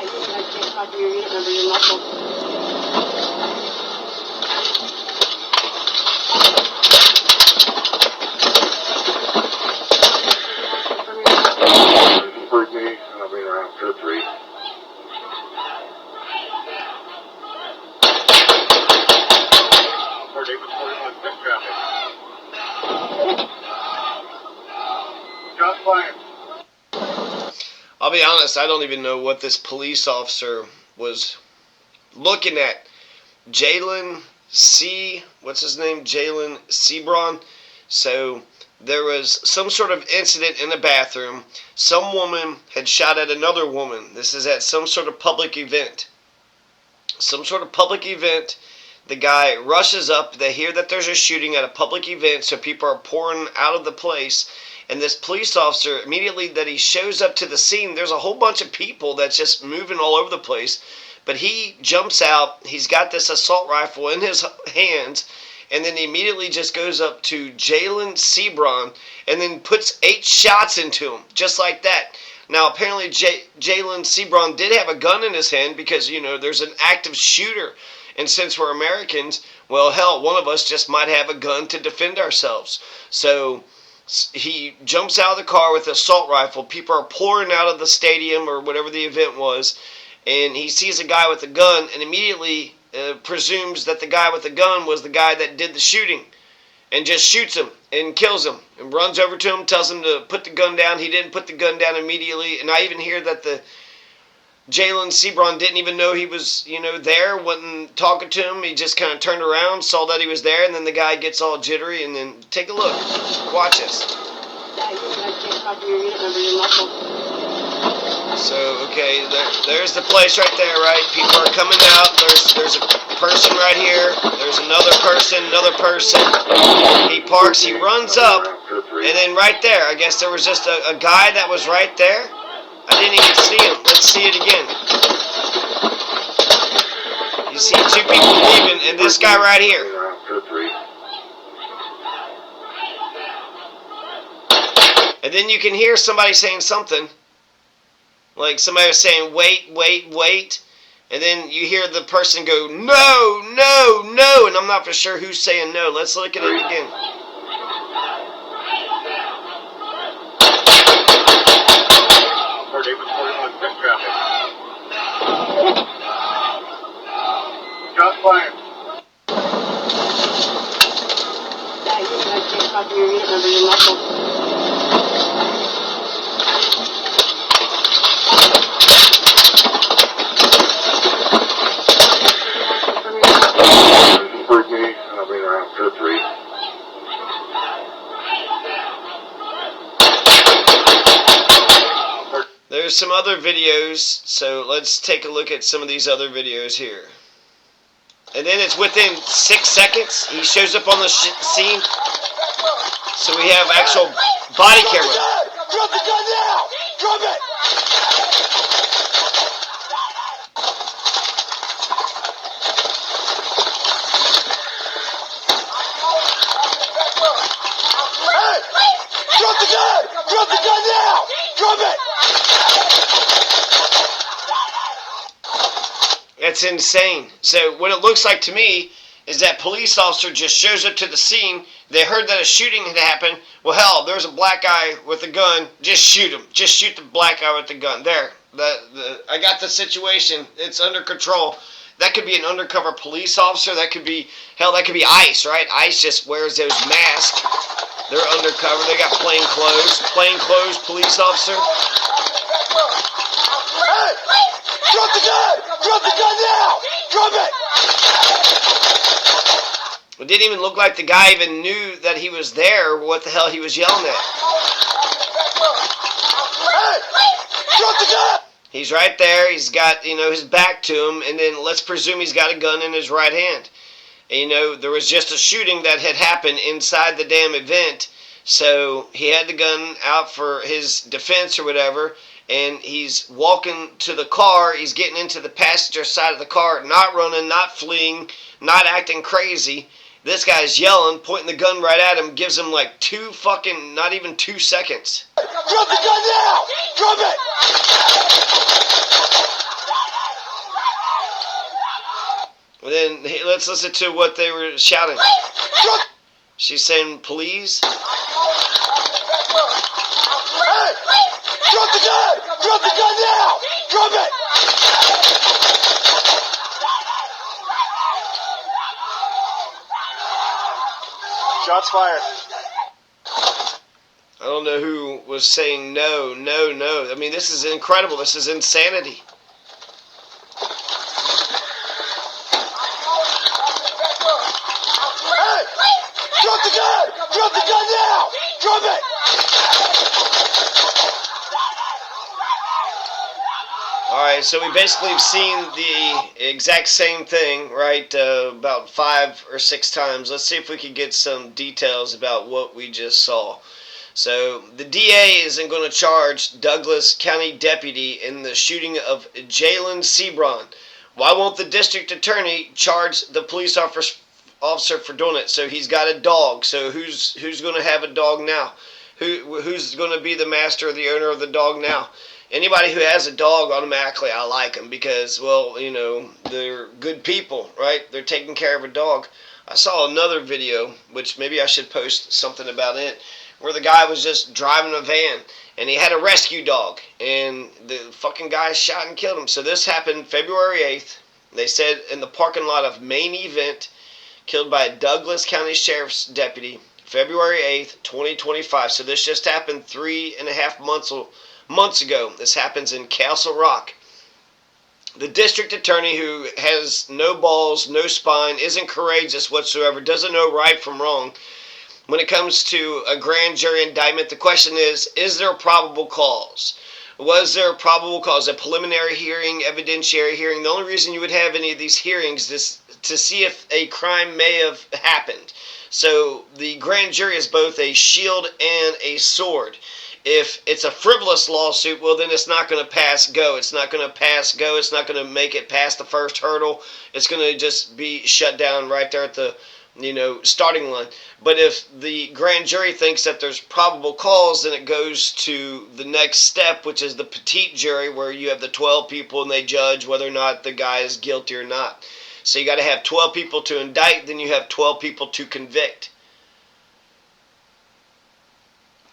Copy your unit number, your muscle. Birthday, I'll be around 2-3. Birthday was 41, check traffic. Shots fired. I'll be honest, I don't even know what this police officer was looking at. Jalin Jalin Seabron. So there was some sort of incident in the bathroom. Some woman had shot at another woman. This is at some sort of public event. The guy rushes up. They hear that there's a shooting at a public event, so people are pouring out of the place. And this police officer, immediately that he shows up to the scene, there's a whole bunch of people that's just moving all over the place. But he jumps out. He's got this assault rifle in his hands. And then he immediately just goes up to Jalin Seabron and then puts 8 shots into him, just like that. Now, apparently, Jalin Seabron did have a gun in his hand because, you know, there's an active shooter. And since we're Americans, well, hell, one of us just might have a gun to defend ourselves. So he jumps out of the car with an assault rifle. People are pouring out of the stadium or whatever the event was. And he sees a guy with a gun and immediately presumes that the guy with the gun was the guy that did the shooting. And just shoots him and kills him. And runs over to him, tells him to put the gun down. He didn't put the gun down immediately. And I even hear that the Jalin Seabron didn't even know he was, you know, there, wasn't talking to him. He just kind of turned around, saw that he was there, and then the guy gets all jittery. And then take a look. Watch this. Copy your unit number, your muscle. So, okay, there's the place right there, right? People are coming out. There's a person right here. There's another person. He parks. He runs up. And then right there, I guess there was just a guy that was right there. I didn't even see him. Let's see it again. You see 2 people leaving, and this guy right here. And then you can hear somebody saying something. Like somebody was saying, wait. And then you hear the person go, no. And I'm not for sure who's saying no. Let's look at it again. Birthday was 41, check traffic. Shots fired. Copy your unit number, your muscle. Birthday, I'll be around 2-3. There's some other videos, so let's take a look at some of these other videos here. And then it's within 6 seconds, he shows up on the scene. So we have actual body camera. Drop the gun now! Drop it! Hey! Drop the gun! Drop the gun now! Drop it! That's insane. So what it looks like to me is that police officer just shows up to the scene. They heard that a shooting had happened. Well, hell, there's a black guy with a gun. Just shoot him. Just shoot the black guy with the gun. There. I got the situation. It's under control. That could be an undercover police officer. That could be, hell, that could be ICE, right? ICE just wears those masks. They're undercover. They got plain clothes. Plain clothes police officer. Hey! Drop the gun! Drop the gun now! Drop it! It didn't even look like the guy even knew that he was there, what the hell he was yelling at. Hey! Drop the gun! He's right there. He's got, his back to him, and then let's presume he's got a gun in his right hand. And, there was just a shooting that had happened inside the damn event, so he had the gun out for his defense or whatever, and he's walking to the car. He's getting into the passenger side of the car, not running, not fleeing, not acting crazy. This guy's yelling, pointing the gun right at him, gives him like not even 2 seconds. Drop the gun now! Drop it! then let's listen to what they were shouting. Drop, She's saying, please. hey! Drop the gun! Drop the gun now! Drop it! Shots fired. I don't know who was saying no, no, no. I mean, this is incredible. This is insanity. Hey! Drop the gun! Drop the gun now! Drop it! Alright, so we basically have seen the exact same thing, right, about 5 or 6 times. Let's see if we can get some details about what we just saw. So, the DA isn't going to charge Douglas County deputy in the shooting of Jalin Seabron. Why won't the district attorney charge the police officer for doing it? So he's got a dog. So who's going to have a dog now? Who's going to be the master or the owner of the dog now? Anybody who has a dog, automatically I like them because, well, you know, they're good people, right? They're taking care of a dog. I saw another video, which maybe I should post something about it, where the guy was just driving a van and he had a rescue dog and the fucking guy shot and killed him. So this happened February 8th. They said in the parking lot of Main Event, killed by a Douglas County Sheriff's deputy, February 8th, 2025. So this just happened 3.5 months ago. This happens in Castle Rock. The district attorney, who has no balls, no spine, isn't courageous whatsoever, doesn't know right from wrong. When it comes to a grand jury indictment, the question is there a probable cause? Was there a probable cause? A preliminary hearing, evidentiary hearing? The only reason you would have any of these hearings is to see if a crime may have happened. So the grand jury is both a shield and a sword. If it's a frivolous lawsuit, well, then it's not going to pass go. It's not going to pass go. It's not going to make it past the first hurdle. It's going to just be shut down right there at the, starting line. But if the grand jury thinks that there's probable cause, then it goes to the next step, which is the petite jury, where you have the 12 people and they judge whether or not the guy is guilty or not. So you got to have 12 people to indict, then you have 12 people to convict.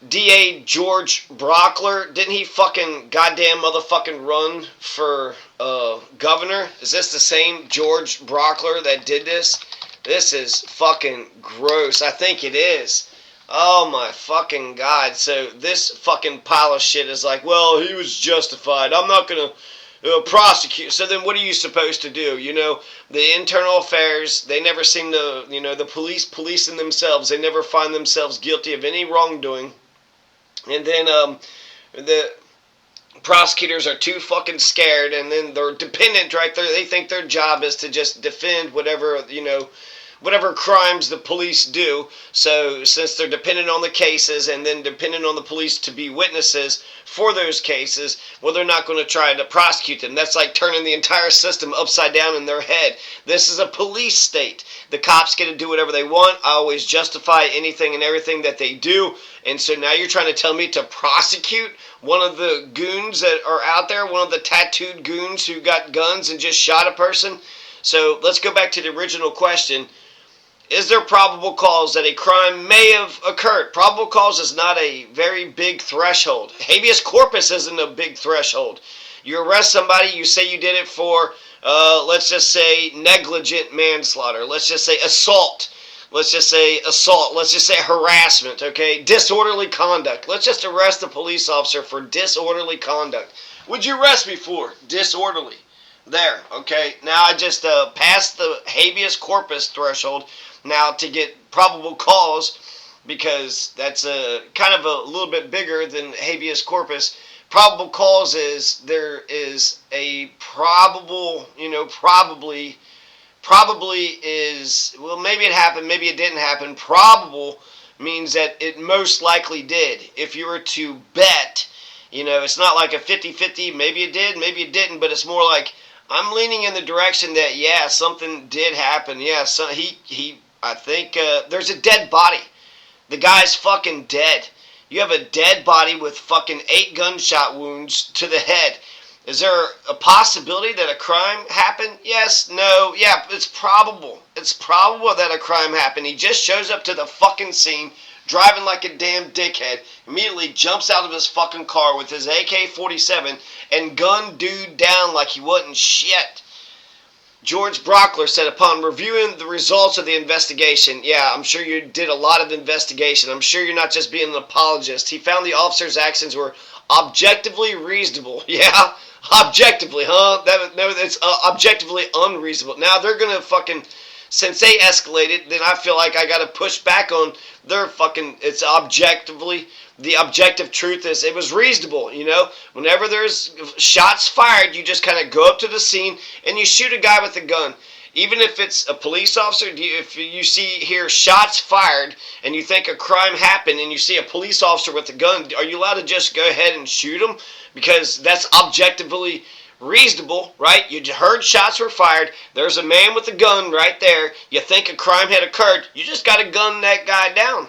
DA George Brockler, didn't he fucking goddamn motherfucking run for governor? Is this the same George Brockler that did this? This is fucking gross. I think it is. Oh my fucking god. So this fucking pile of shit is like, well, he was justified. I'm not gonna prosecute. So then what are you supposed to do? The internal affairs, they never seem to, the police policing themselves. They never find themselves guilty of any wrongdoing. And then the prosecutors are too fucking scared, and then they're dependent right there. They think their job is to just defend whatever crimes the police do. So since they're dependent on the cases and then dependent on the police to be witnesses for those cases, well, they're not going to try to prosecute them. That's like turning the entire system upside down in their head. This is a police state. The cops get to do whatever they want. I always justify anything and everything that they do. And so now you're trying to tell me to prosecute one of the goons that are out there, one of the tattooed goons who got guns and just shot a person? So let's go back to the original question. Is there probable cause that a crime may have occurred? Probable cause is not a very big threshold. Habeas corpus isn't a big threshold. You arrest somebody, you say you did it for, let's just say negligent manslaughter. Let's just say assault. Let's just say assault. Let's just say harassment, okay? Disorderly conduct. Let's just arrest the police officer for disorderly conduct. What'd you arrest me for? Disorderly. There, okay? Now I just passed the habeas corpus threshold. Now to get probable cause, because that's kind of a little bit bigger than habeas corpus. Probable cause is there is a probable, probably is, well, maybe it happened, maybe it didn't happen. Probable means that it most likely did. If you were to bet, it's not like a 50-50, maybe it did, maybe it didn't, but it's more like, I'm leaning in the direction that, yeah, something did happen. Yeah, so I think there's a dead body. The guy's fucking dead. You have a dead body with fucking 8 gunshot wounds to the head. Is there a possibility that a crime happened? Yes, no, yeah, it's probable. It's probable that a crime happened. He just shows up to the fucking scene, driving like a damn dickhead, immediately jumps out of his fucking car with his AK-47 and gunned dude down like he wasn't shit. George Brockler said upon reviewing the results of the investigation, yeah, I'm sure you did a lot of investigation. I'm sure you're not just being an apologist. He found the officer's actions were objectively reasonable. Yeah, objectively, huh? No, that's objectively unreasonable. Now they're going to fucking, since they escalated, then I feel like I got to push back on their fucking, it's objectively, the objective truth is it was reasonable, you know? Whenever there's shots fired, you just kind of go up to the scene and you shoot a guy with a gun. Even if it's a police officer, if you hear shots fired and you think a crime happened and you see a police officer with a gun, are you allowed to just go ahead and shoot him? Because that's objectively reasonable, right? You heard shots were fired. There's a man with a gun right there. You think a crime had occurred. You just got to gun that guy down.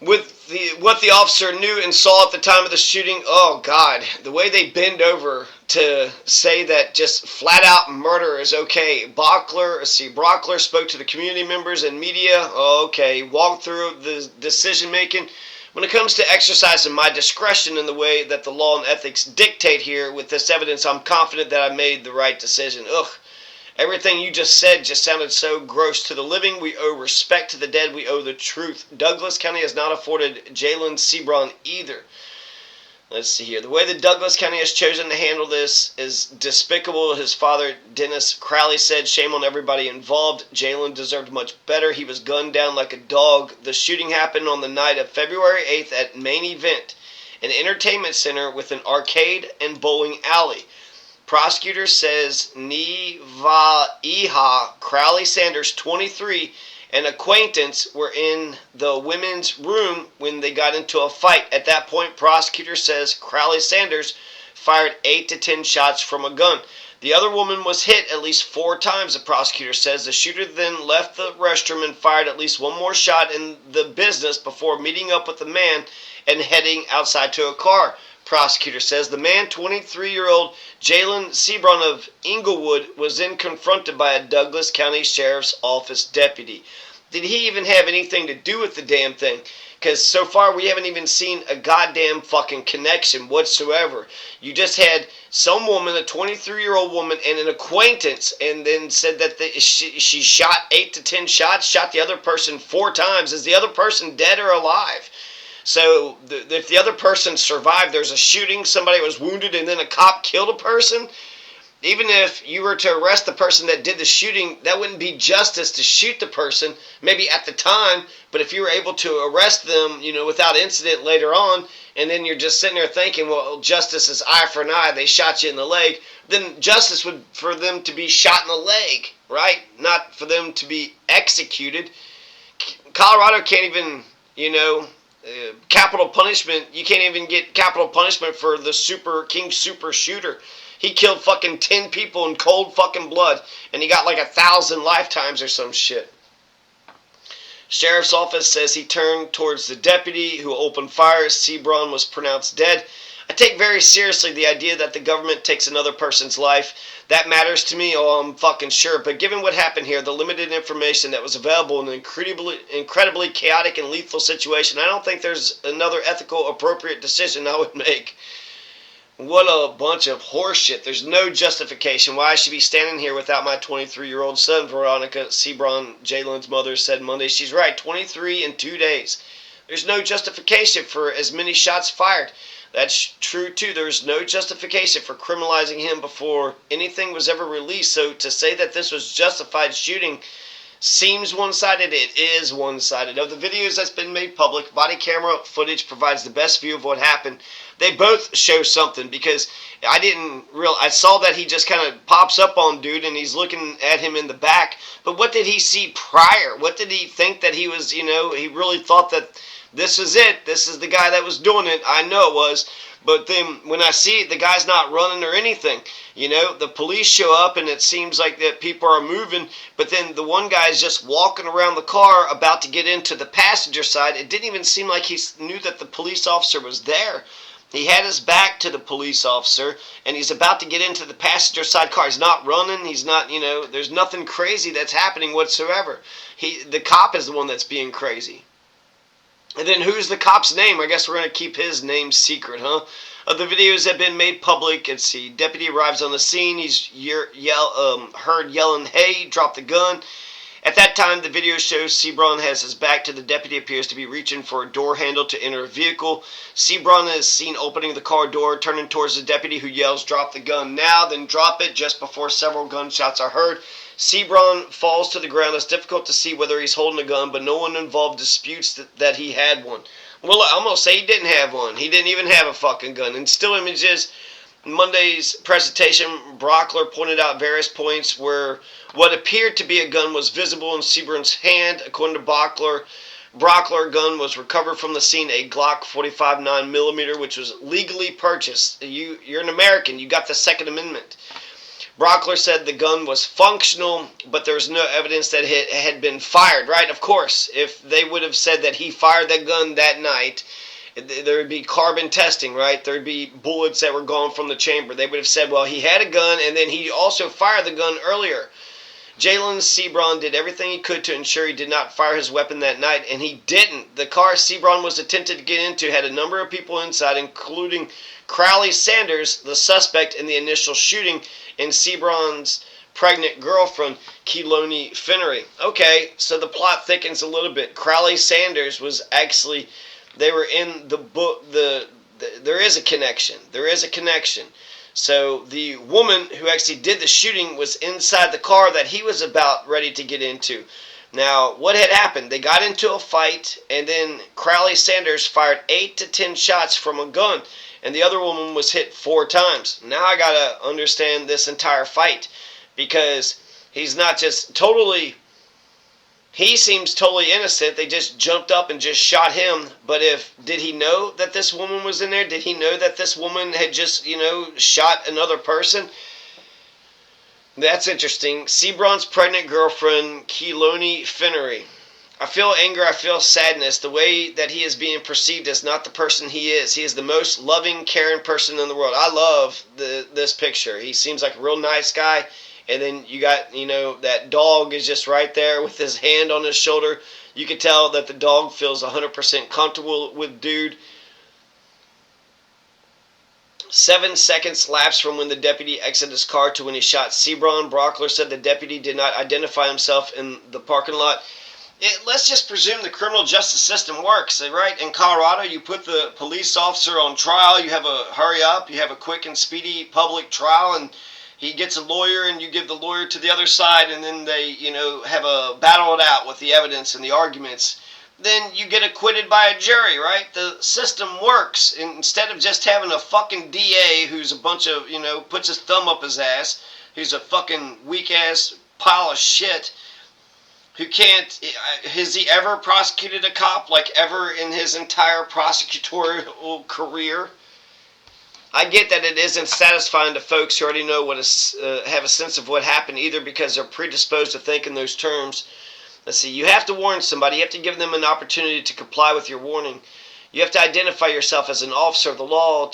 With what the officer knew and saw at the time of the shooting, oh God, the way they bend over to say that just flat out murder is okay. Brockler spoke to the community members and media. Okay, walked through the decision making. When it comes to exercising my discretion in the way that the law and ethics dictate here with this evidence, I'm confident that I made the right decision. Ugh. Everything you just said just sounded so gross. To the living, we owe respect. To the dead, we owe the truth. Douglas County has not afforded Jalin Seabron either. Let's see here. The way that Douglas County has chosen to handle this is despicable. His father, Dennis Crowley, said, shame on everybody involved. Jalin deserved much better. He was gunned down like a dog. The shooting happened on the night of February 8th at Main Event, an entertainment center with an arcade and bowling alley. Prosecutor says Nivaiha Crowley Sanders, 23, and acquaintance were in the women's room when they got into a fight. At that point, prosecutor says Crowley Sanders fired 8 to 10 shots from a gun. The other woman was hit at least 4 times, the prosecutor says. The shooter then left the restroom and fired at least one more shot in the business before meeting up with the man and heading outside to a car. Prosecutor says the man, 23-year-old Jalin Seabron of Inglewood, was then confronted by a Douglas County Sheriff's Office deputy. Did he even have anything to do with the damn thing? Because so far we haven't even seen a goddamn fucking connection whatsoever. You just had some woman, a 23-year-old woman, and an acquaintance, and then said that she shot 8 to 10 shots, shot the other person 4 times. Is the other person dead or alive? So if the other person survived, there's a shooting, somebody was wounded, and then a cop killed a person. Even if you were to arrest the person that did the shooting, that wouldn't be justice to shoot the person, maybe at the time. But if you were able to arrest them, you know, without incident later on, and then you're just sitting there thinking, well, justice is eye for an eye, they shot you in the leg, then justice would for them to be shot in the leg, right? Not for them to be executed. Colorado can't even, you know, capital punishment. You can't even get capital punishment for the super shooter. He killed fucking 10 people in cold fucking blood, and he got like 1,000 lifetimes or some shit. Sheriff's office says he turned towards the deputy who opened fire as Seabron was pronounced dead. I take very seriously the idea that the government takes another person's life. That matters to me, oh, I'm fucking sure. But given what happened here, the limited information that was available in an incredibly chaotic and lethal situation, I don't think there's another ethical, appropriate decision I would make. What a bunch of horseshit. There's no justification why I should be standing here without my 23-year-old son, Veronica Seabron, Jalen's mother, said Monday. She's right, 23 in 2 days. There's no justification for as many shots fired. That's true too. There's no justification for criminalizing him before anything was ever released. So to say that this was justified shooting seems one-sided. It is one-sided. Of the videos that's been made public, body camera footage provides the best view of what happened. They both show something, because I saw that he just kind of pops up on dude and he's looking at him in the back. But what did he see prior? What did he think that he was, you know, he really thought that this is it. This is the guy that was doing it. I know it was. But then when I see it, the guy's not running or anything. You know, the police show up and it seems like that people are moving. But then the one guy is just walking around the car about to get into the passenger side. It didn't even seem like he knew that the police officer was there. He had his back to the police officer, and he's about to get into the passenger side car. He's not running. He's not, there's nothing crazy that's happening whatsoever. The cop is the one that's being crazy. And then who's the cop's name? I guess we're going to keep his name secret, huh? The videos have been made public. Let's see. Deputy arrives on the scene. He's heard yelling, "Hey, drop the gun." At that time, the video shows Seabron has his back to the deputy, appears to be reaching for a door handle to enter a vehicle. Seabron is seen opening the car door, turning towards the deputy, who yells, "Drop the gun now," then drop it just before several gunshots are heard. Seabron falls to the ground. It's difficult to see whether he's holding a gun, but no one involved disputes that he had one. Well, I'm going to say he didn't have one. He didn't even have a fucking gun. And still images, Monday's presentation, Brockler pointed out various points where what appeared to be a gun was visible in Seabron's hand. According to Brockler, gun was recovered from the scene, a Glock 45 9mm, which was legally purchased. You're an American. You got the Second Amendment. Brockler said the gun was functional, but there's no evidence that it had been fired, right? Of course, if they would have said that he fired that gun that night, there would be carbon testing, right? There would be bullets that were gone from the chamber. They would have said, well, he had a gun, and then he also fired the gun earlier. Jalin Seabron did everything he could to ensure he did not fire his weapon that night, and he didn't. The car Seabron was attempted to get into had a number of people inside, including Crowley Sanders, the suspect in the initial shooting, and Seabron's pregnant girlfriend, Keloni Finnery. Okay, so the plot thickens a little bit. Crowley Sanders was actually, they were in the book, there is a connection. There is a connection. So the woman who actually did the shooting was inside the car that he was about ready to get into. Now, what had happened? They got into a fight, and then Crowley Sanders fired 8 to 10 shots from a gun, and the other woman was hit 4 times. Now I gotta understand this entire fight, because he's not just totally, he seems totally innocent. They just jumped up and just shot him. But did he know that this woman was in there? Did he know that this woman had just, shot another person? That's interesting. Seabron's pregnant girlfriend, Keloni Finnery. I feel anger, I feel sadness. The way that he is being perceived is not the person he is. He is the most loving, caring person in the world. I love this picture. He seems like a real nice guy. And then you got, that dog is just right there with his hand on his shoulder. You can tell that the dog feels 100% comfortable with dude. 7 seconds lapsed from when the deputy exited his car to when he shot Seabron. Brockler said the deputy did not identify himself in the parking lot. Let's just presume the criminal justice system works, right? In Colorado, you put the police officer on trial. You have a hurry up. You have a quick and speedy public trial, and he gets a lawyer, and you give the lawyer to the other side, and then they, have a battle it out with the evidence and the arguments. Then you get acquitted by a jury, right? The system works. Instead of just having a fucking DA who's a bunch of, puts his thumb up his ass, who's a fucking weak-ass pile of shit, who can't, has he ever prosecuted a cop, like ever in his entire prosecutorial career? I get that it isn't satisfying to folks who already know have a sense of what happened, either because they're predisposed to think in those terms. Let's see, you have to warn somebody. You have to give them an opportunity to comply with your warning. You have to identify yourself as an officer of the law.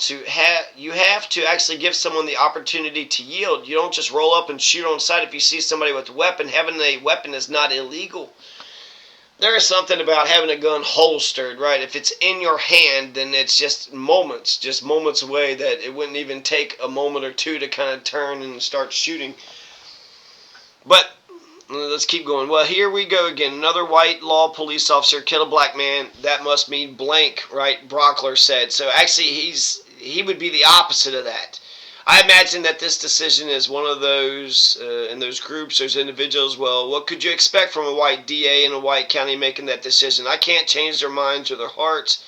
You have to actually give someone the opportunity to yield. You don't just roll up and shoot on sight if you see somebody with a weapon. Having a weapon is not illegal. There is something about having a gun holstered, right? If it's in your hand, then it's just moments away, that it wouldn't even take a moment or two to kind of turn and start shooting. But let's keep going. Well, here we go again. Another white law police officer killed a black man. That must mean blank, right? Brockler said. So actually, he would be the opposite of that. I imagine that this decision is one of those, in those groups, those individuals, well, what could you expect from a white DA in a white county making that decision? I can't change their minds or their hearts.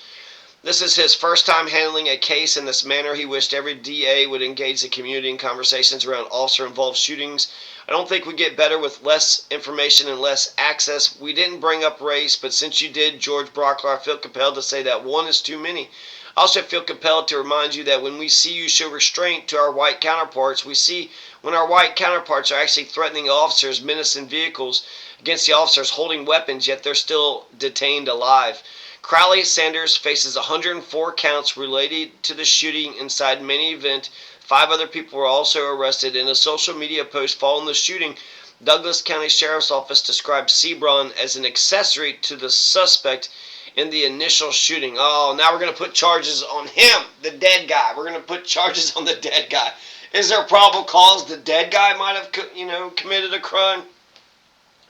This is his first time handling a case in this manner. He wished every DA would engage the community in conversations around officer-involved shootings. I don't think we get better with less information and less access. We didn't bring up race, but since you did, George Brockler, I feel compelled to say that one is too many. I also feel compelled to remind you that when we see you show restraint to our white counterparts, we see when our white counterparts are actually threatening officers, menacing vehicles against the officers holding weapons, yet they're still detained alive. Crowley Sanders faces 104 counts related to the shooting inside main event. 5 other people were also arrested. In a social media post following the shooting, Douglas County Sheriff's Office described Seabron as an accessory to the suspect in the initial shooting. Oh, now we're going to put charges on him, the dead guy. We're going to put charges on the dead guy. Is there probable cause the dead guy might have, committed a crime?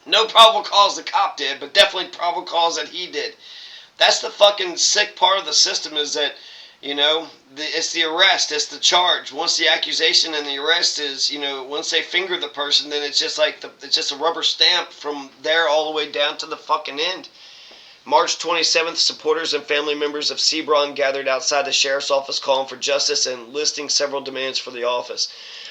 No probable cause the cop did, but definitely probable cause that he did. That's the fucking sick part of the system, is that, it's the arrest, it's the charge. Once the accusation and the arrest is, once they finger the person, then it's just like, it's just a rubber stamp from there all the way down to the fucking end. March 27th, supporters and family members of Seabron gathered outside the sheriff's office calling for justice and listing several demands for the office.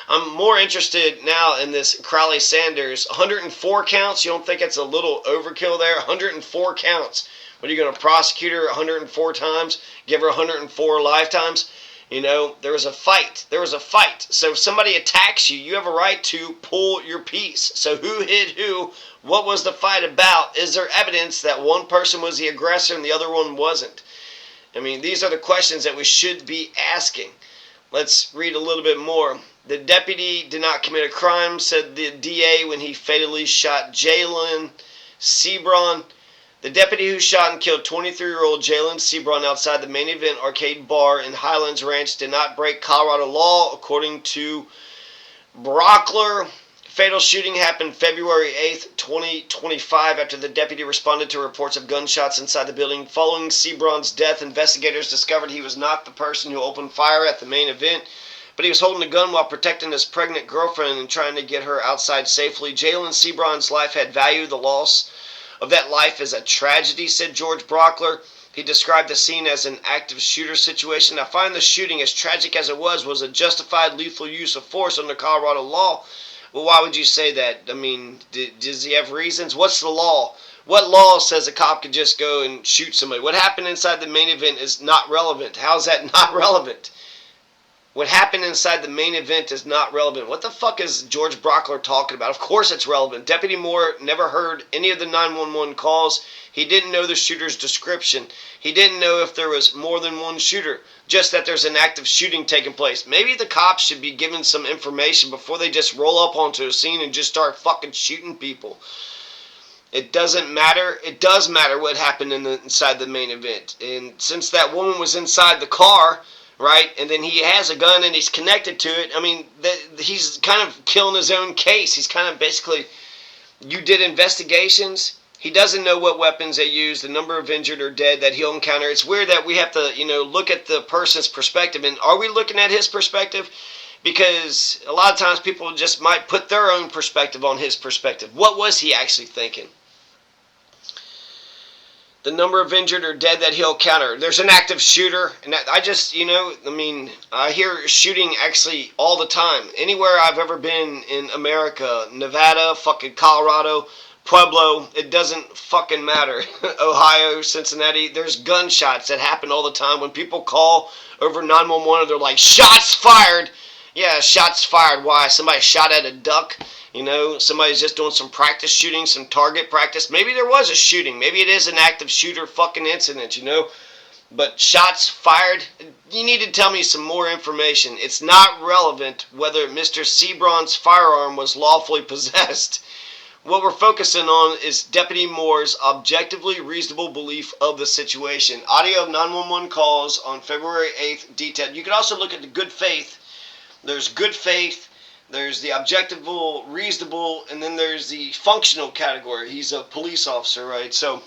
I'm more interested now in this Crowley Sanders. 104 counts? You don't think it's a little overkill there? 104 counts. What are you going to prosecute her 104 times? Give her 104 lifetimes? There was a fight. So if somebody attacks you, you have a right to pull your piece. So who hit who? What was the fight about? Is there evidence that one person was the aggressor and the other one wasn't? These are the questions that we should be asking. Let's read a little bit more. The deputy did not commit a crime, said the DA when he fatally shot Jalin Seabron. The deputy who shot and killed 23-year-old Jalin Seabron outside the main event arcade bar in Highlands Ranch did not break Colorado law, according to Brockler. Fatal shooting happened February 8th, 2025, after the deputy responded to reports of gunshots inside the building. Following Seabron's death, investigators discovered he was not the person who opened fire at the main event, but he was holding a gun while protecting his pregnant girlfriend and trying to get her outside safely. Jalin Seabron's life had value. The loss of that life is a tragedy, said George Brockler. He described the scene as an active shooter situation. I find the shooting, as tragic as it was a justified lethal use of force under Colorado law. Well, why would you say that? Does he have reasons? What's the law? What law says a cop could just go and shoot somebody? What happened inside the main event is not relevant. How is that not relevant? What happened inside the main event is not relevant. What the fuck is George Brockler talking about? Of course it's relevant. Deputy Moore never heard any of the 911 calls. He didn't know the shooter's description. He didn't know if there was more than one shooter. Just that there's an active shooting taking place. Maybe the cops should be given some information before they just roll up onto a scene and just start fucking shooting people. It doesn't matter. It does matter what happened inside the main event. And since that woman was inside the car, right, and then he has a gun and he's connected to it, he's kind of killing his own case. He's kind of basically, you did investigations. He doesn't know what weapons they used, the number of injured or dead that he'll encounter. It's weird that we have to, look at the person's perspective. And are we looking at his perspective? Because a lot of times people just might put their own perspective on his perspective. What was he actually thinking? The number of injured or dead that he'll encounter. There's an active shooter. And I hear shooting actually all the time. Anywhere I've ever been in America, Nevada, fucking Colorado, Pueblo, it doesn't fucking matter. Ohio, Cincinnati, there's gunshots that happen all the time. When people call over 911, they're like, shots fired. Yeah, shots fired. Why? Somebody shot at a duck. Somebody's just doing some practice shooting, some target practice. Maybe there was a shooting. Maybe it is an active shooter fucking incident, But shots fired, you need to tell me some more information. It's not relevant whether Mr. Seabron's firearm was lawfully possessed. What we're focusing on is Deputy Moore's objectively reasonable belief of the situation. Audio of 911 calls on February 8th detailed. You can also look at the good faith. There's good faith, there's the objective, reasonable, and then there's the functional category. He's a police officer, right? So,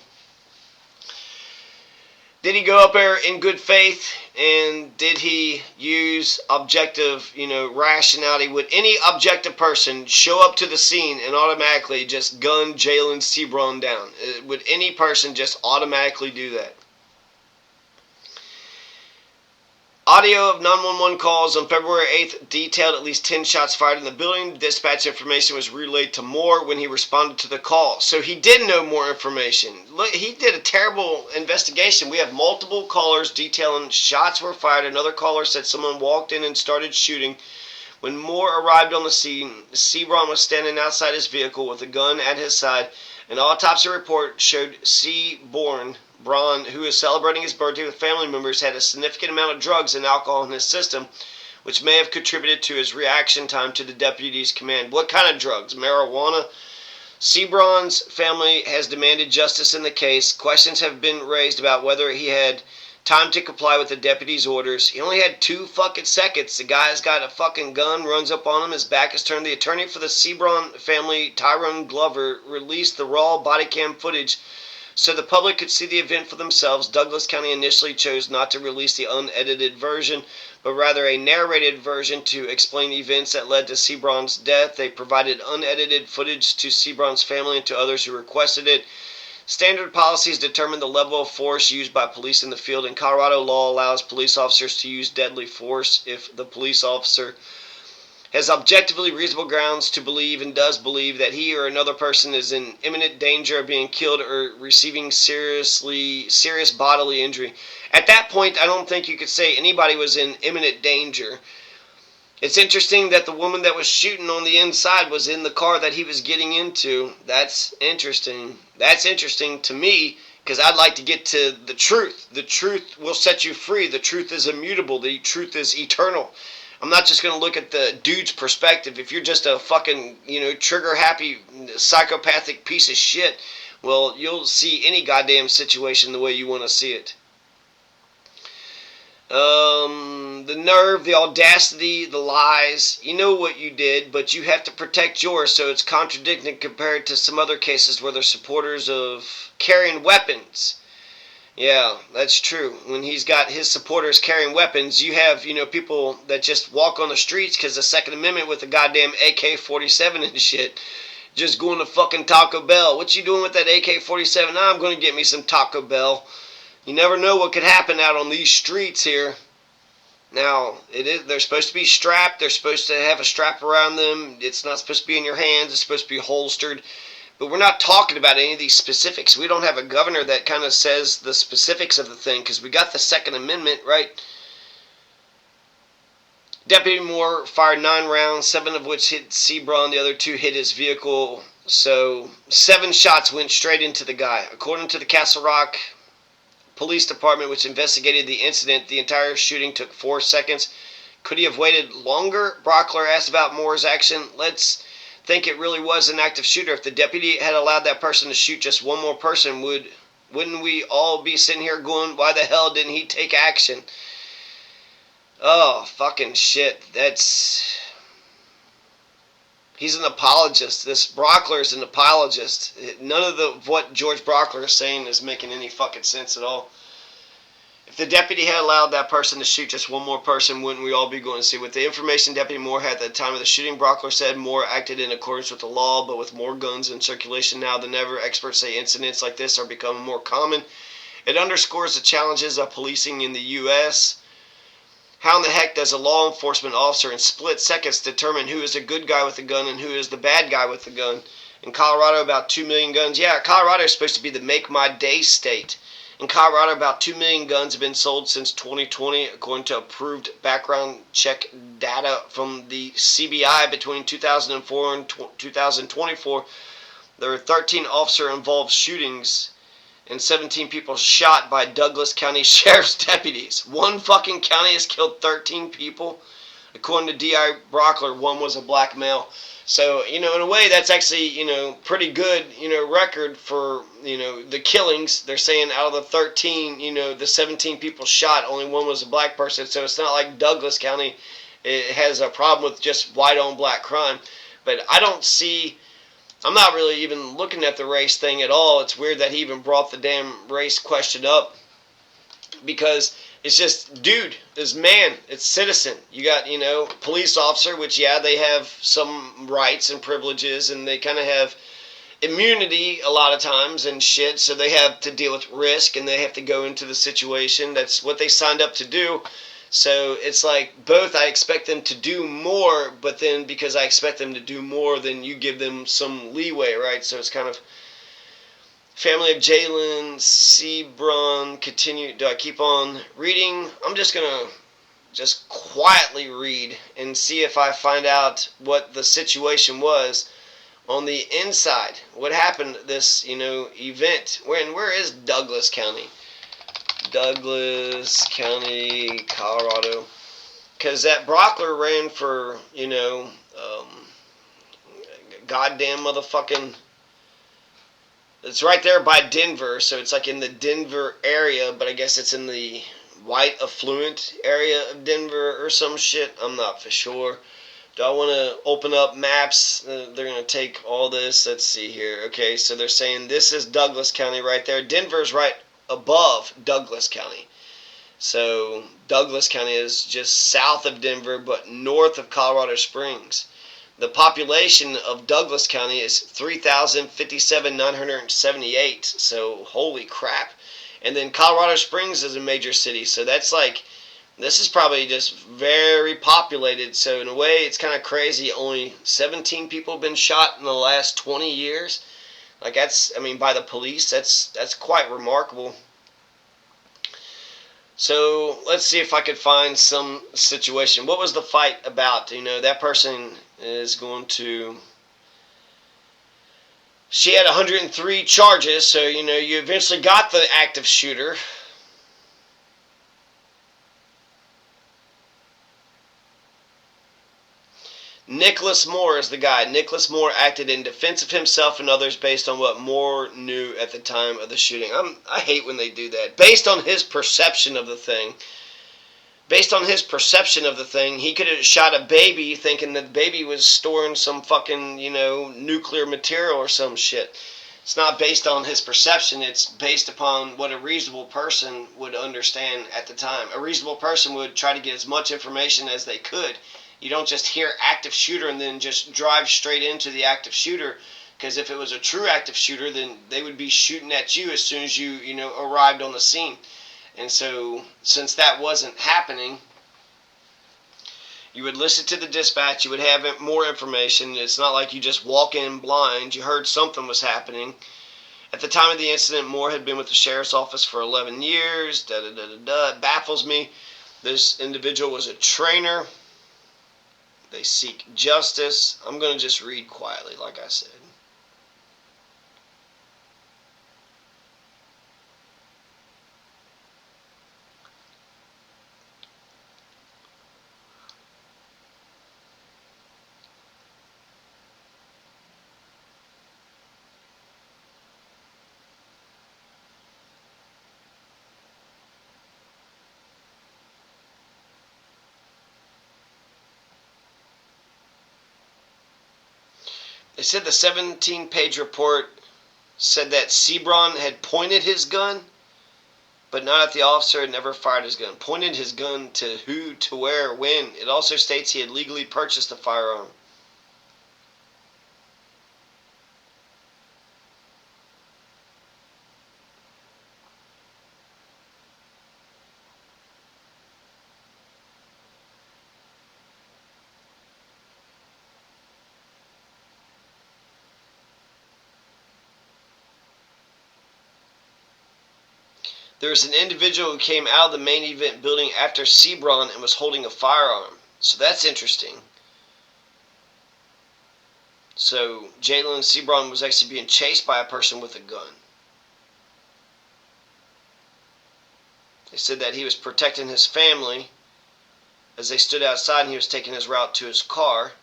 did he go up there in good faith, and did he use objective, rationality? Would any objective person show up to the scene and automatically just gun Jalin Seabron down? Would any person just automatically do that? Audio of 911 calls on February 8th detailed at least 10 shots fired in the building. Dispatch information was relayed to Moore when he responded to the call. So he did know more information. Look, he did a terrible investigation. We have multiple callers detailing shots were fired. Another caller said someone walked in and started shooting. When Moore arrived on the scene, Seabron was standing outside his vehicle with a gun at his side. An autopsy report showed Seabron Seabron, who is celebrating his birthday with family members, had a significant amount of drugs and alcohol in his system, which may have contributed to his reaction time to the deputy's command. What kind of drugs? Marijuana? Seabron's family has demanded justice in the case. Questions have been raised about whether he had time to comply with the deputy's orders. He only had 2 fucking seconds. The guy's got a fucking gun, runs up on him, his back is turned. The attorney for the Seabron family, Tyrone Glover, released the raw body cam footage so the public could see the event for themselves. Douglas County initially chose not to release the unedited version, but rather a narrated version to explain the events that led to Seabron's death. They provided unedited footage to Seabron's family and to others who requested it. Standard policies determine the level of force used by police in the field. In Colorado, law allows police officers to use deadly force if the police officer has objectively reasonable grounds to believe and does believe that he or another person is in imminent danger of being killed or receiving serious bodily injury. At that point, I don't think you could say anybody was in imminent danger. It's interesting that the woman that was shooting on the inside was in the car that he was getting into. That's interesting. That's interesting to me because I'd like to get to the truth. The truth will set you free. The truth is immutable. The truth is eternal. I'm not just going to look at the dude's perspective. If you're just a fucking, trigger-happy, psychopathic piece of shit, well, you'll see any goddamn situation the way you want to see it. The nerve, the audacity, the lies. You know what you did, but you have to protect yours, so it's contradicting compared to some other cases where they're supporters of carrying weapons. Yeah, that's true. When he's got his supporters carrying weapons, you have, people that just walk on the streets because the Second Amendment with a goddamn AK-47 and shit. Just going to fucking Taco Bell. What you doing with that AK-47? I'm going to get me some Taco Bell. You never know what could happen out on these streets here. Now, they're supposed to be strapped. They're supposed to have a strap around them. It's not supposed to be in your hands. It's supposed to be holstered. But we're not talking about any of these specifics. We don't have a governor that kind of says the specifics of the thing because we got the Second Amendment, right? Deputy Moore fired 9 rounds, 7 of which hit Seabron. The other 2 hit his vehicle. So 7 shots went straight into the guy. According to the Castle Rock Police Department, which investigated the incident, the entire shooting took 4 seconds. Could he have waited longer? Brockler asked about Moore's action. Let's think it really was an active shooter. If the deputy had allowed that person to shoot just one more person, wouldn't we all be sitting here going, why the hell didn't he take action? Oh, fucking shit. He's an apologist. This Brockler is an apologist. None of what George Brockler is saying is making any fucking sense at all. If the deputy had allowed that person to shoot just one more person, wouldn't we all be going to see? With the information Deputy Moore had at the time of the shooting, Brockler said Moore acted in accordance with the law, but with more guns in circulation now than ever, experts say incidents like this are becoming more common. It underscores the challenges of policing in the U.S. How in the heck does a law enforcement officer in split seconds determine who is a good guy with a gun and who is the bad guy with the gun? In Colorado, about 2 million guns. Yeah, Colorado is supposed to be the make my day state. In Colorado, about 2 million guns have been sold since 2020, according to approved background check data from the CBI. Between 2004 and 2024, there were 13 officer-involved shootings and 17 people shot by Douglas County Sheriff's deputies. One fucking county has killed 13 people. According to D.I. Brockler, one was a black male. So, in a way, that's actually, pretty good, record for, the killings. They're saying out of the 13, the 17 people shot, only one was a black person. So it's not like Douglas County has a problem with just white on black crime. But I'm not really even looking at the race thing at all. It's weird that he even brought the damn race question up. Because it's just, dude, it's man, it's citizen. You got, police officer, which, yeah, they have some rights and privileges, and they kind of have immunity a lot of times and shit, so they have to deal with risk, and they have to go into the situation. That's what they signed up to do. So it's like both, I expect them to do more, but then because I expect them to do more, then you give them some leeway, right? So it's kind of family of Jalin, Seabron, continue. Do I keep on reading? I'm just going to just quietly read and see if I find out what the situation was. on the inside. What happened at this, event? Where is Douglas County? Douglas County, Colorado. Because that Brockler ran for, goddamn motherfucking... It's right there by Denver, so it's like in the Denver area, but I guess it's in the white affluent area of Denver or some shit. I'm not for sure. Do I want to open up maps? They're going to take all this. Let's see here. Okay, so they're saying this is Douglas County right there. Denver's right above Douglas County. So Douglas County is just south of Denver, but north of Colorado Springs. The population of Douglas County is 3,057,978. So holy crap. And then Colorado Springs is a major city. So that's like... This is probably just very populated, so in a way it's kind of crazy. Only 17 people have been shot in the last 20 years. Like by the police, that's quite remarkable. So let's see if I could find some situation. What was the fight about? That person is going to... She had 103 charges, so you eventually got the active shooter. Nicholas Moore is the guy. Nicholas Moore acted in defense of himself and others based on what Moore knew at the time of the shooting. I hate when they do that. Based on his perception of the thing. He could have shot a baby thinking that the baby was storing some fucking, nuclear material or some shit. It's not based on his perception. It's based upon what a reasonable person would understand at the time. A reasonable person would try to get as much information as they could. You don't just hear active shooter and then just drive straight into the active shooter, because if it was a true active shooter, then they would be shooting at you as soon as you arrived on the scene. And so, since that wasn't happening, you would listen to the dispatch, you would have more information. It's not like you just walk in blind. You heard something was happening. At the time of the incident, Moore had been with the sheriff's office for 11 years. It baffles me. This individual was a trainer. They seek justice. I'm going to just read quietly, like I said. They said the 17-page report said that Seabron had pointed his gun, but not at the officer, and never fired his gun. Pointed his gun to who, to where, when. It also states he had legally purchased a firearm. There was an individual who came out of the main event building after Seabron and was holding a firearm. So that's interesting. So Jalin Seabron was actually being chased by a person with a gun. They said that he was protecting his family as they stood outside, and he was taking his route to his car.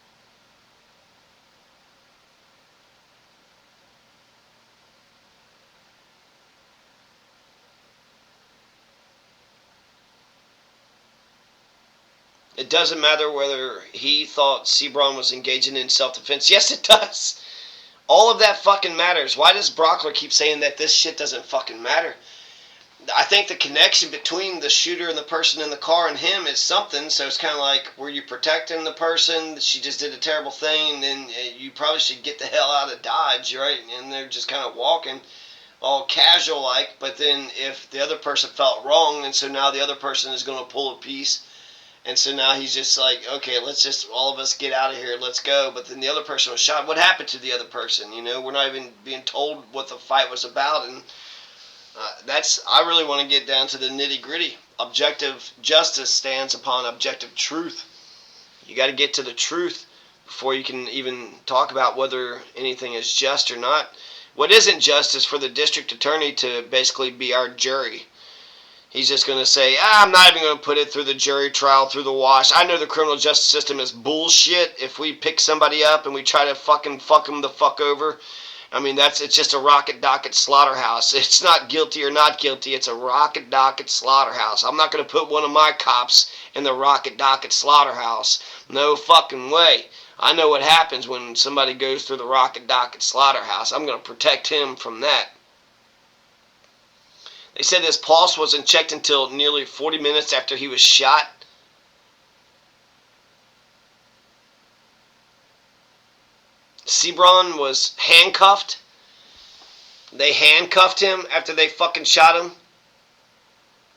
It doesn't matter whether he thought Seabron was engaging in self-defense. Yes, it does. All of that fucking matters. Why does Brockler keep saying that this shit doesn't fucking matter? I think the connection between the shooter and the person in the car and him is something. So it's kind of like, were you protecting the person? She just did a terrible thing, and then you probably should get the hell out of Dodge, right? And they're just kind of walking all casual like. But then if the other person felt wrong, and so now the other person is going to pull a piece. And so now he's just like, okay, let's just all of us get out of here, let's go. But then the other person was shot. What happened to the other person? We're not even being told what the fight was about. And I really want to get down to the nitty gritty. Objective justice stands upon objective truth. You got to get to the truth. before you can even talk about whether anything is just or not. What isn't just is for the district attorney to basically be our jury. He's just going to say, I'm not even going to put it through the jury trial, through the wash. I know the criminal justice system is bullshit. If we pick somebody up and we try to fucking fuck them the fuck over, I mean, it's just a rocket docket slaughterhouse. It's not guilty or not guilty. It's a rocket docket slaughterhouse. I'm not going to put one of my cops in the rocket docket slaughterhouse. No fucking way. I know what happens when somebody goes through the rocket docket slaughterhouse. I'm going to protect him from that. They said his pulse wasn't checked until nearly 40 minutes after he was shot. Seabron was handcuffed. They handcuffed him after they fucking shot him.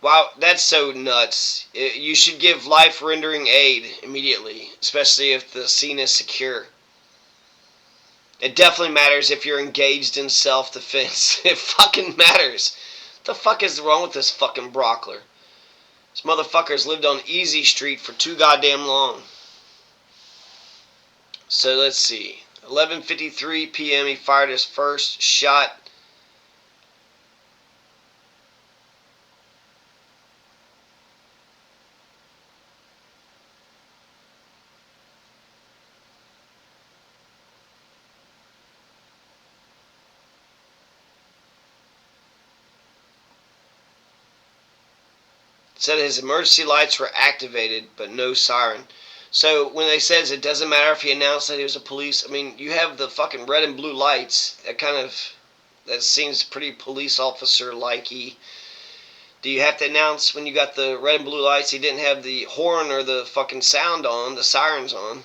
Wow, that's so nuts. You should give life-rendering aid immediately, especially if the scene is secure. It definitely matters if you're engaged in self-defense. It fucking matters. What the fuck is wrong with this fucking Brockler? This motherfucker's lived on Easy Street for too goddamn long. So let's see. 11:53 p.m. he fired his first shot. Said his emergency lights were activated, but no siren. So when they says it doesn't matter if he announced that he was a police, I mean, you have the fucking red and blue lights. That seems pretty police officer-likey. Do you have to announce when you got the red and blue lights he didn't have the horn or the fucking sound on, the sirens on?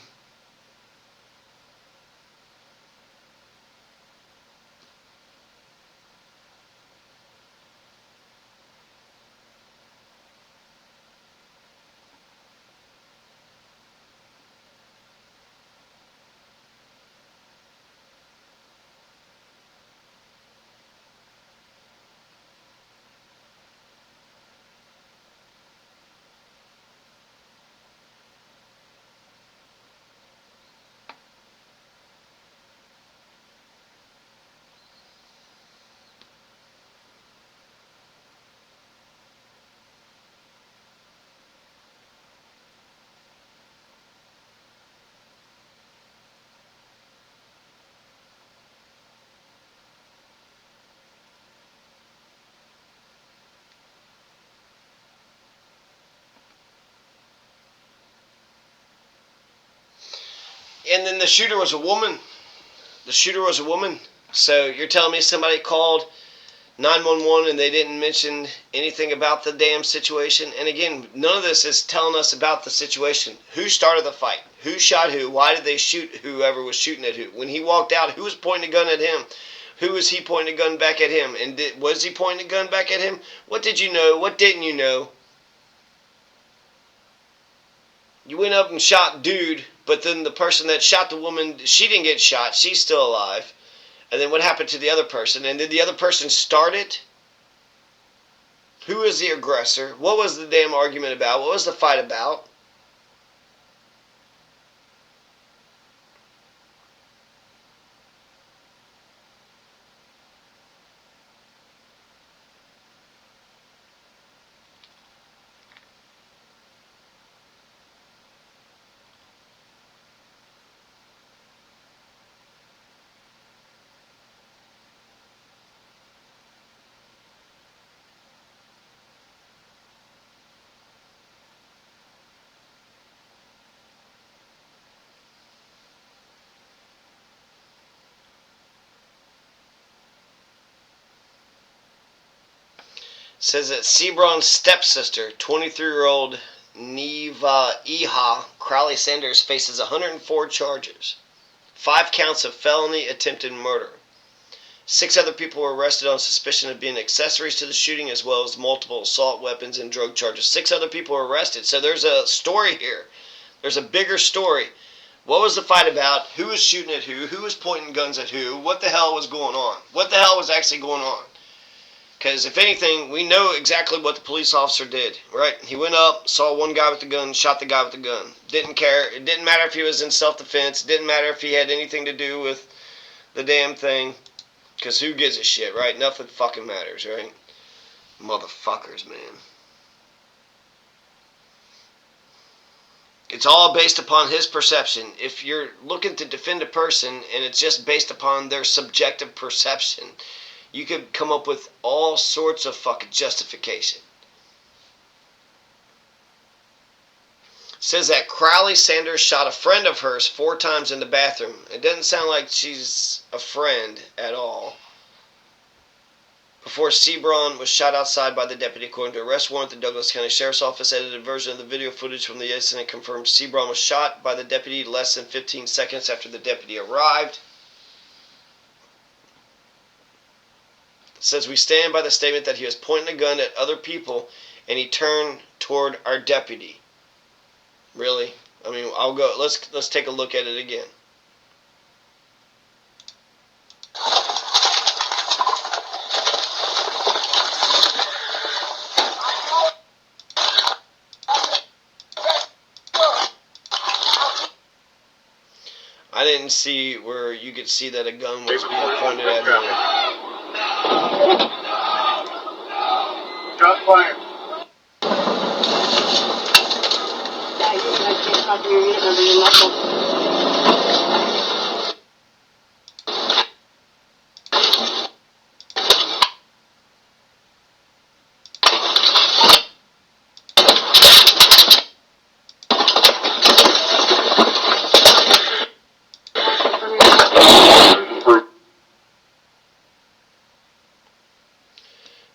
And then the shooter was a woman. The shooter was a woman. So you're telling me somebody called 911 and they didn't mention anything about the damn situation? And again, none of this is telling us about the situation. Who started the fight? Who shot who? Why did they shoot whoever was shooting at who? When he walked out, who was pointing a gun at him? Who was he pointing a gun back at him? And was he pointing a gun back at him? What did you know? What didn't you know? You went up and shot dude, but then the person that shot the woman, she didn't get shot. She's still alive. And then what happened to the other person? And did the other person start it? Who is the aggressor? What was the damn argument about? What was the fight about? Says that Seabron's stepsister, 23-year-old Neva Iha Crowley Sanders, faces 104 charges. 5 counts of felony attempted murder. 6 other people were arrested on suspicion of being accessories to the shooting, as well as multiple assault weapons and drug charges. 6 other people were arrested. So there's a story here. There's a bigger story. What was the fight about? Who was shooting at who? Who was pointing guns at who? What the hell was going on? What the hell was actually going on? Because if anything, we know exactly what the police officer did, right? He went up, saw one guy with the gun, shot the guy with the gun. Didn't care. It didn't matter if he was in self-defense. It didn't matter if he had anything to do with the damn thing. Because who gives a shit, right? Nothing fucking matters, right? Motherfuckers, man. It's all based upon his perception. If you're looking to defend a person and it's just based upon their subjective perception, you could come up with all sorts of fucking justification. It says that Crowley Sanders shot a friend of hers 4 times in the bathroom. It doesn't sound like she's a friend at all. Before Seabron was shot outside by the deputy, according to arrest warrant, the Douglas County Sheriff's Office edited version of the video footage from the incident confirmed Seabron was shot by the deputy less than 15 seconds after the deputy arrived. It says we stand by the statement that he was pointing a gun at other people and he turned toward our deputy. Really? I mean, I'll go. Let's take a look at it again. I didn't see where you could see that a gun was being pointed at him. Shots fired. Copy your unit number, your muscle.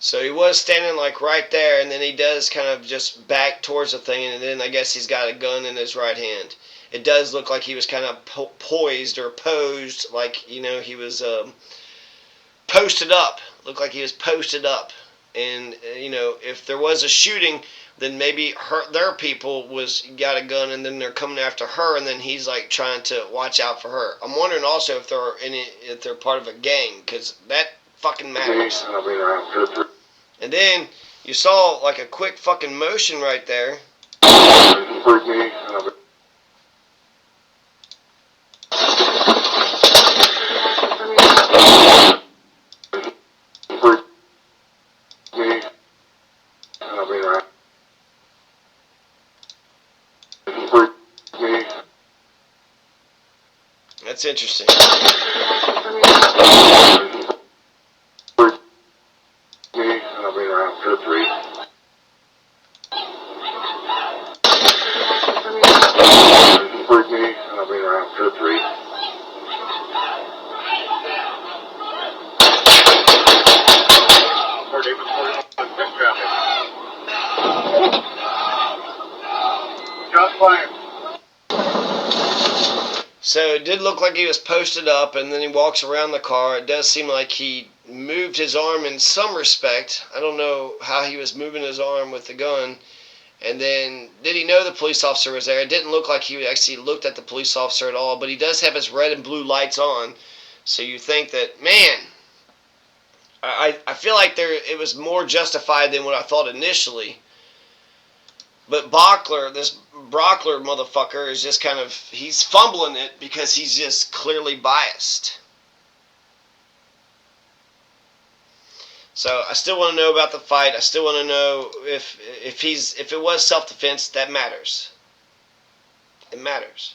So he was standing like right there, and then he does kind of just back towards the thing, and then I guess he's got a gun in his right hand. It does look like he was kind of poised or posed, like, you know, he was posted up. Looked like he was posted up. And, you know, if there was a shooting, then maybe their people got a gun, and then they're coming after her, and then he's like trying to watch out for her. I'm wondering also if they're part of a gang, because that fucking matters. I'll be around 2-3. And then you saw like a quick fucking motion right there. That's interesting. I'll be around 2-3. I'll be around 2-3. Shots fired. So it did look like he was posted up, and then he walks around the car. It does seem like he moved his arm in some respect. I don't know how he was moving his arm with the gun. And then, did he know the police officer was there? It didn't look like he actually looked at the police officer at all, but he does have his red and blue lights on. So you think that, man, I feel like it was more justified than what I thought initially. But this Brockler motherfucker is just kind of, he's fumbling it because he's just clearly biased. So I still want to know about the fight. I still want to know if it was self-defense. That matters. It matters.